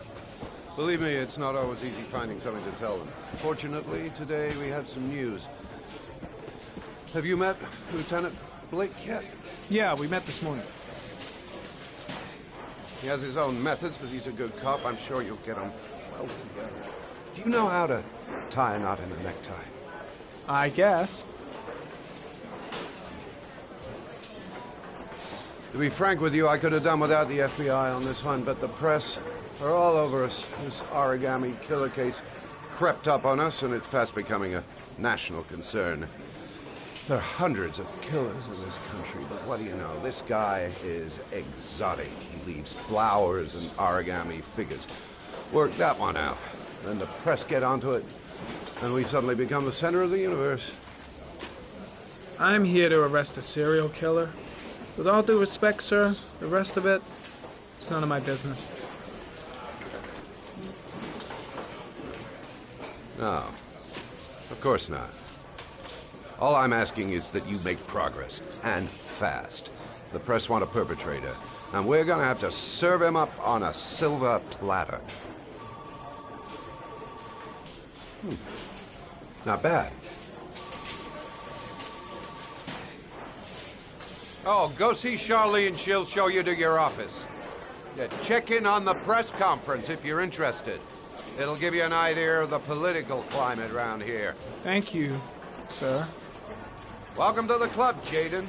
Speaker 16: Believe me, it's not always easy finding something to tell them. Fortunately, today we have some news. Have you met Lieutenant Blake yet?
Speaker 12: Yeah, we met this morning.
Speaker 16: He has his own methods, but he's a good cop. I'm sure you'll get on well together. Do you know how to tie a knot in a necktie?
Speaker 12: I guess.
Speaker 16: To be frank with you, I could have done without the FBI on this one, but the press are all over us. This origami killer case crept up on us, and it's fast becoming a national concern. There are hundreds of killers in this country, but what do you know? This guy is exotic. He leaves flowers and origami figures. Work that one out. Then the press get onto it, and we suddenly become the center of the universe.
Speaker 12: I'm here to arrest a serial killer. With all due respect, sir, the rest of it, it's none of my business.
Speaker 16: No, of course not. All I'm asking is that you make progress, and fast. The press want a perpetrator, and we're gonna have to serve him up on a silver platter. Not bad. Oh, go see Charlene. She'll show you to your office. Yeah, check in on the press conference if you're interested. It'll give you an idea of the political climate around here.
Speaker 12: Thank you, sir.
Speaker 16: Welcome to the club, Jaden.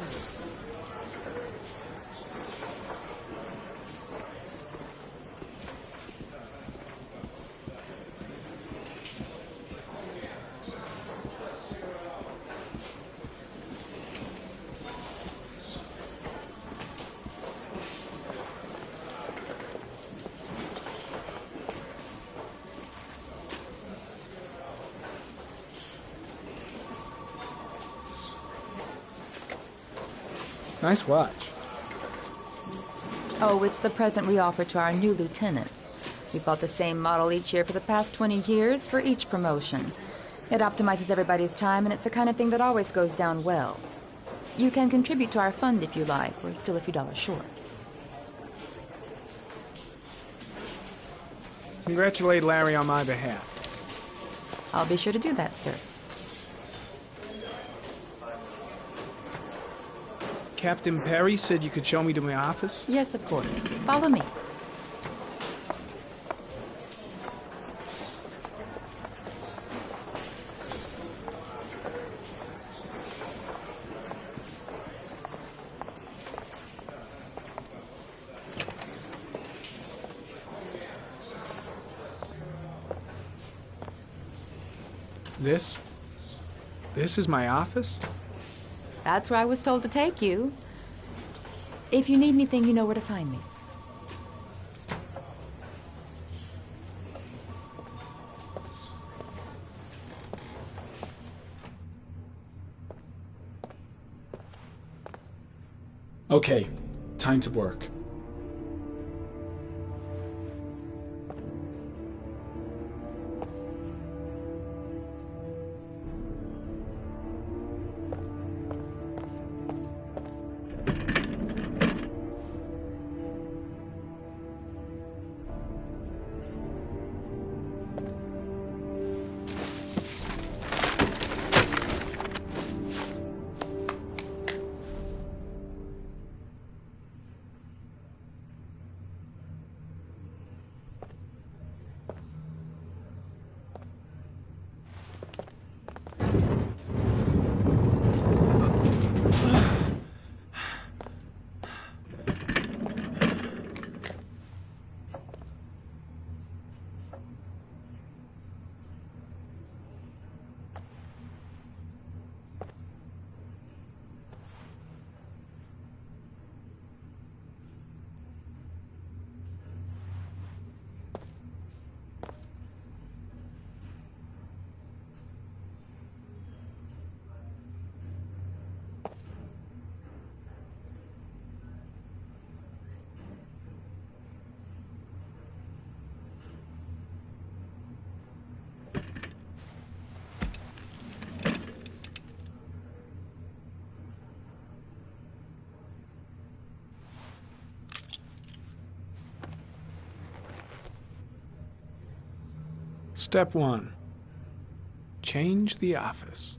Speaker 12: Nice watch.
Speaker 15: Oh, it's the present we offer to our new lieutenants. We bought the same model each year for the past 20 years for each promotion. It optimizes everybody's time, and it's the kind of thing that always goes down well. You can contribute to our fund if you like. We're still a few dollars short.
Speaker 12: Congratulate Larry on my behalf.
Speaker 15: I'll be sure to do that, sir.
Speaker 12: Captain Perry said you could show me to my office?
Speaker 15: Yes, of course. Follow me.
Speaker 12: This is my office?
Speaker 15: That's where I was told to take you. If you need anything, you know where to find me.
Speaker 13: Okay, time to work. Step 1. Change the office.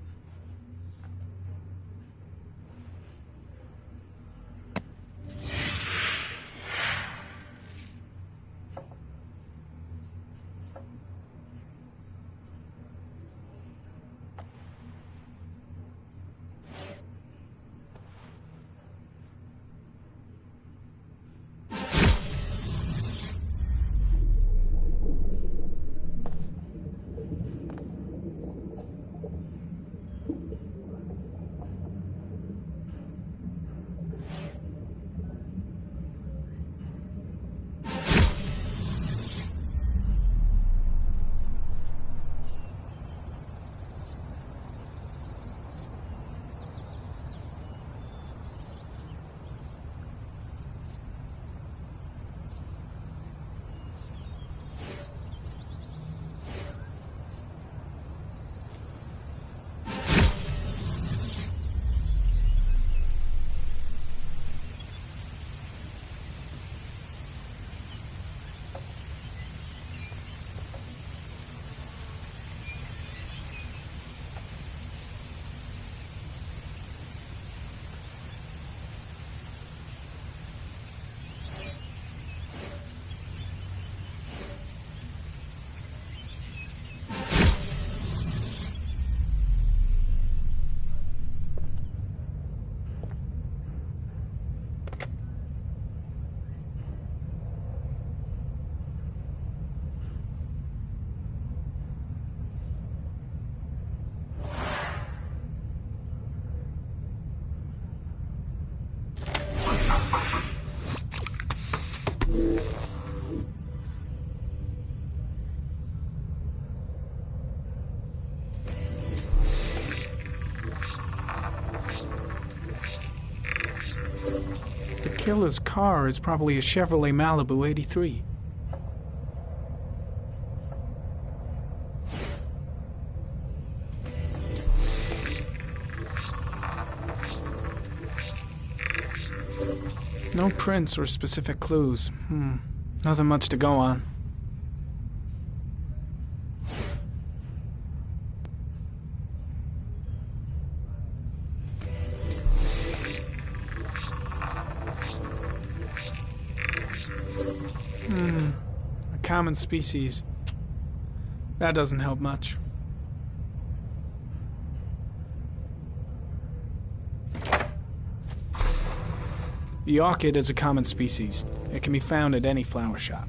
Speaker 13: The killer's car is probably a Chevrolet Malibu 83. No prints or specific clues. Nothing much to go on. A common species. That doesn't help much. The orchid is a common species. It can be found at any flower shop.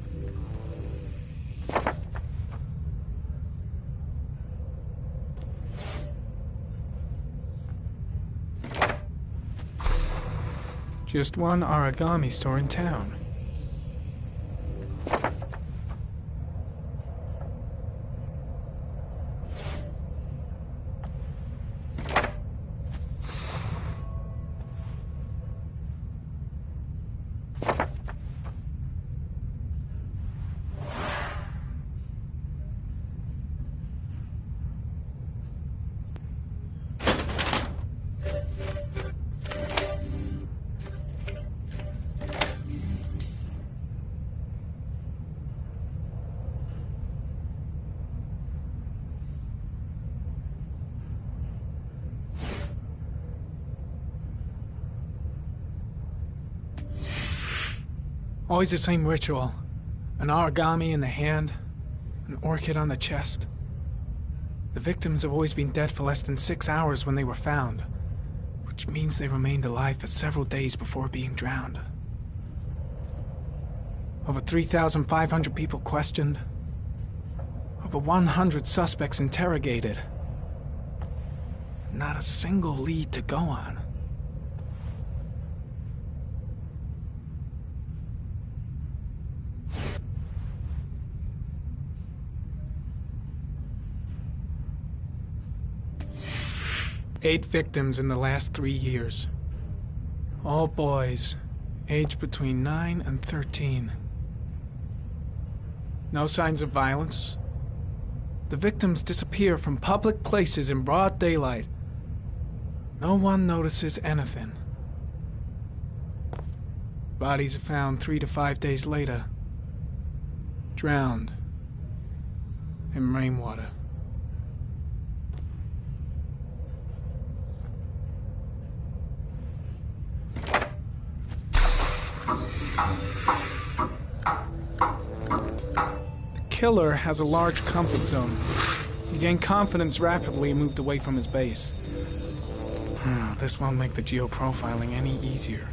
Speaker 13: Just one origami store in town. Always the same ritual. An origami in the hand, an orchid on the chest. The victims have always been dead for less than 6 hours when they were found, which means they remained alive for several days before being drowned. Over 3,500 people questioned. Over 100 suspects interrogated. Not a single lead to go on. Eight victims in the last 3 years. All boys, aged between 9 and 13. No signs of violence. The victims disappear from public places in broad daylight. No one notices anything. Bodies are found 3 to 5 days later. Drowned in rainwater. The killer has a large comfort zone. He gained confidence rapidly and moved away from his base. This won't make the geoprofiling any easier.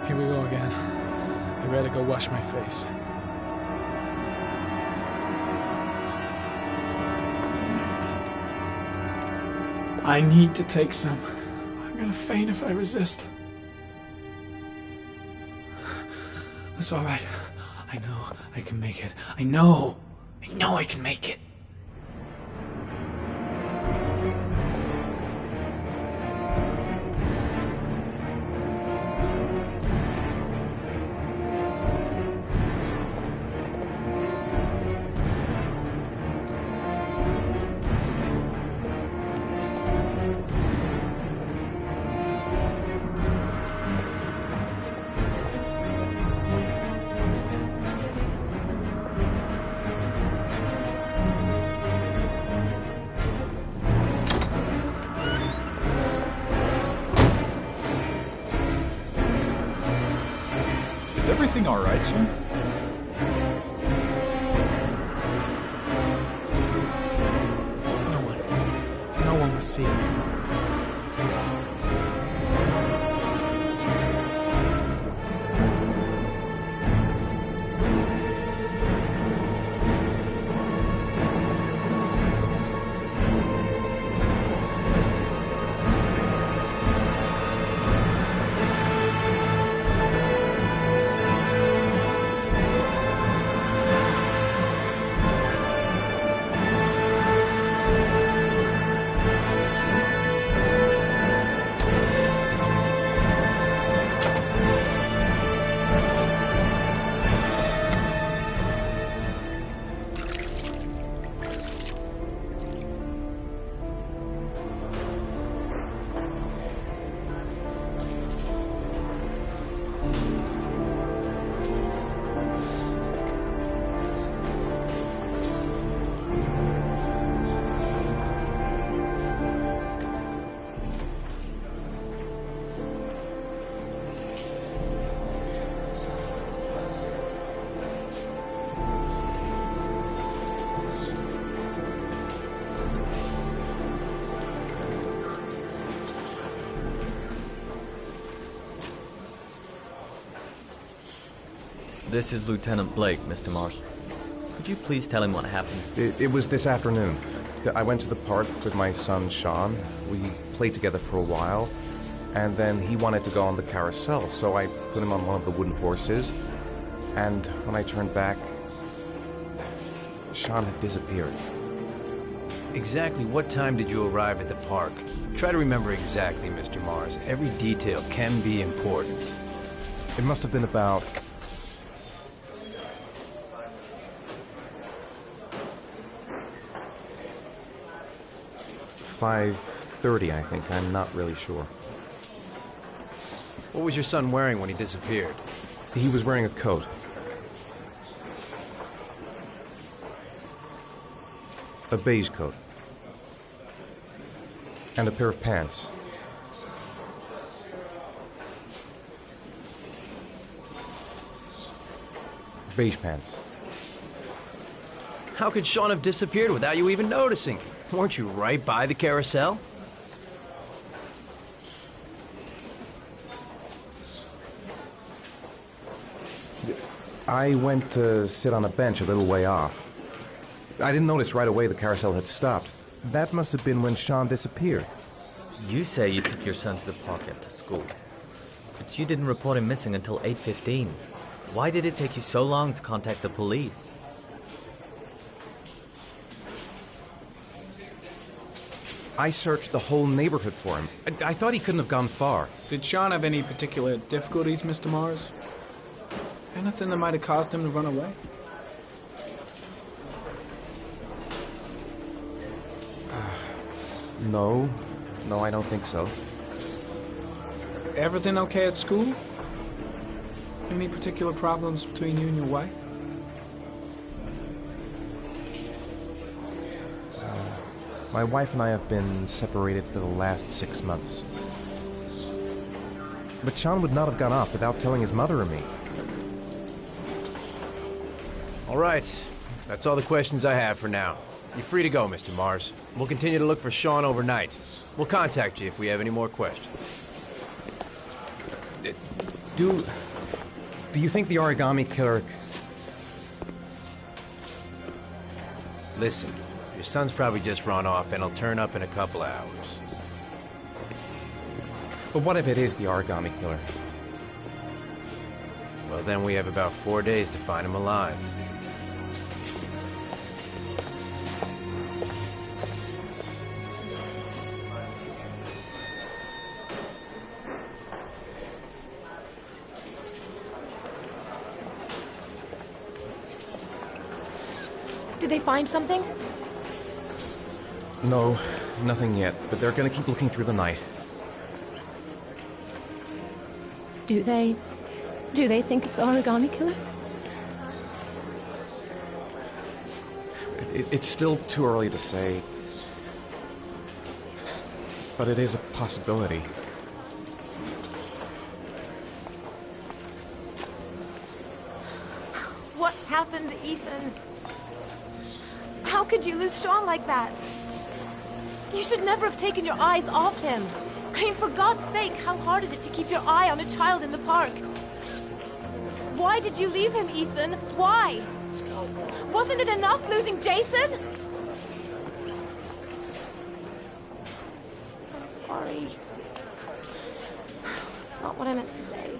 Speaker 13: Here we go again. I better go wash my face. I need to take some. I'm gonna faint if I resist. It's all right. I know I can make it. I know I can make it.
Speaker 17: Is everything all right, sir?
Speaker 13: No one will see it.
Speaker 18: This is Lieutenant Blake, Mr. Mars. Could you please tell him what happened?
Speaker 5: It was this afternoon. I went to the park with my son, Sean. We played together for a while, and then he wanted to go on the carousel, so I put him on one of the wooden horses, and when I turned back, Sean had disappeared.
Speaker 11: Exactly what time did you arrive at the park? Try to remember exactly, Mr. Mars. Every detail can be important.
Speaker 5: It must have been about... $5:30, I think. I'm not really sure.
Speaker 11: What was your son wearing when he disappeared?
Speaker 5: He was wearing a coat. A beige coat. And a pair of pants. Beige pants.
Speaker 11: How could Sean have disappeared without you even noticing? Weren't you right by the carousel?
Speaker 5: I went to sit on a bench a little way off. I didn't notice right away the carousel had stopped. That must have been when Sean disappeared.
Speaker 18: You say you took your son to the park after school, but you didn't report him missing until 8:15. Why did it take you so long to contact the police?
Speaker 5: I searched the whole neighborhood for him. I thought he couldn't have gone far.
Speaker 12: Did Sean have any particular difficulties, Mr. Mars? Anything that might have caused him to run away?
Speaker 5: No. No, I don't think so.
Speaker 12: Everything okay at school? Any particular problems between you and your wife?
Speaker 5: My wife and I have been separated for the last 6 months. But Sean would not have gone off without telling his mother or me.
Speaker 11: All right. That's all the questions I have for now. You're free to go, Mr. Mars. We'll continue to look for Sean overnight. We'll contact you if we have any more questions.
Speaker 5: Do you think the origami killer...
Speaker 11: Listen, your son's probably just run off and he'll turn up in a couple hours.
Speaker 5: But what if it is the origami killer?
Speaker 11: Well, then we have about 4 days to find him alive.
Speaker 6: Did they find something?
Speaker 5: No, nothing yet, but they're gonna keep looking through the night.
Speaker 19: Do they think it's the origami killer?
Speaker 5: It's still too early to say, but it is a possibility.
Speaker 6: What happened, Ethan? How could you lose Sean like that? You should never have taken your eyes off him. I mean, for God's sake, how hard is it to keep your eye on a child in the park? Why did you leave him, Ethan? Why? Wasn't it enough losing Jason? I'm sorry. It's not what I meant to say.